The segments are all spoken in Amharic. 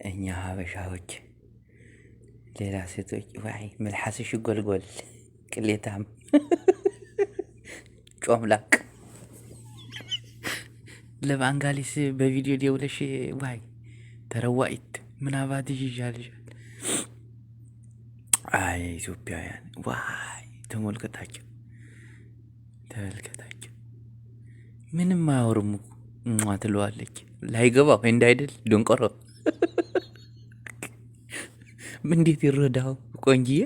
እኛ ሀበሻዎች ሌላ ሴቶች ዋይ መልሐስሽ ጎልጎል ቅሌታም ጮምላቅ ለባንጋሊስ በቪዲዮ ደውለሽ ዋይ ተረዋይት ምን አባትሽ ይሻልሻል? አይ ኢትዮጵያውያን ዋይ ተመልከታቸው ምንም አያወሩም እኮ ትለዋለች ላይገባው እንዳይደል ደንቆሮ እንዴት ይረዳው ቆንጂዬ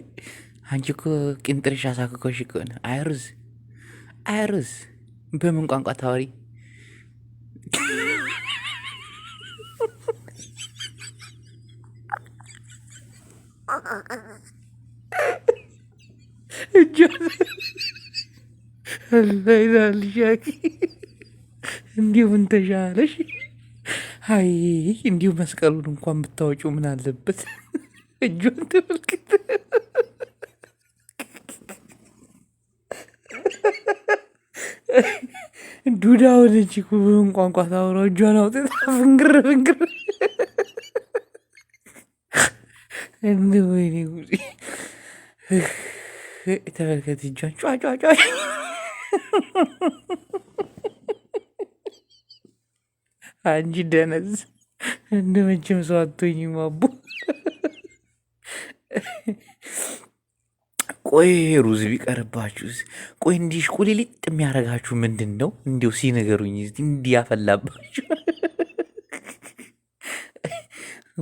አንቺ እኮ ቅንጥርሽ አሳክኮሽ እኮ ነው። አይሩዝ በምን ቋንቋ ታወሪ? እንዲሁ ምን ተሻለሽ? አይ እንዲሁ መስቀሉን እንኳን ብታወጪው ምን አለበት? እጇን ተመልክት። ዱዳውን እንጂ በምን ቋንቋ ታወራው? እጇን አውጥታ ፍንግር እንደ ወይኔ ጉዴ! ተመልከት እጇን ጫጫጫ አንቺ ደነዝ እንደ መቼም ሰው አትሆኝም አቦ። ቆይ ሩዝ ቢቀርባችሁስ? ቆይ እንዲሽ ቁሊሊጥ የሚያደርጋችሁ ምንድን ነው? እንዲሁ ሲነገሩኝ እንዲህ ያፈላባችሁ።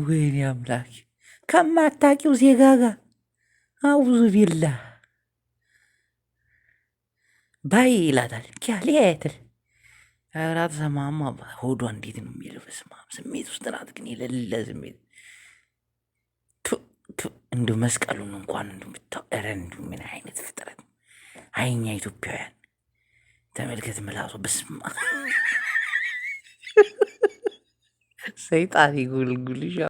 ወይኔ አምላክ ከማታውቂው ዜጋ ጋር አውዙ ቢላ ባይ ይላታል። ኪያሌትል አራት ሰማማ ሆዷ እንዴት ነው የሚለው? በስመ አብ ስሜት ውስጥ ናት፣ ግን የሌለ ስሜት እንዲሁ መስቀሉን እንኳን እንዲሁ ብታረ እንዲሁ ምን አይነት ፍጥረት አይኛ ኢትዮጵያውያን ተመልከት። ምላሱ በስመ አብ ሰይጣን ይጉልጉልሽ።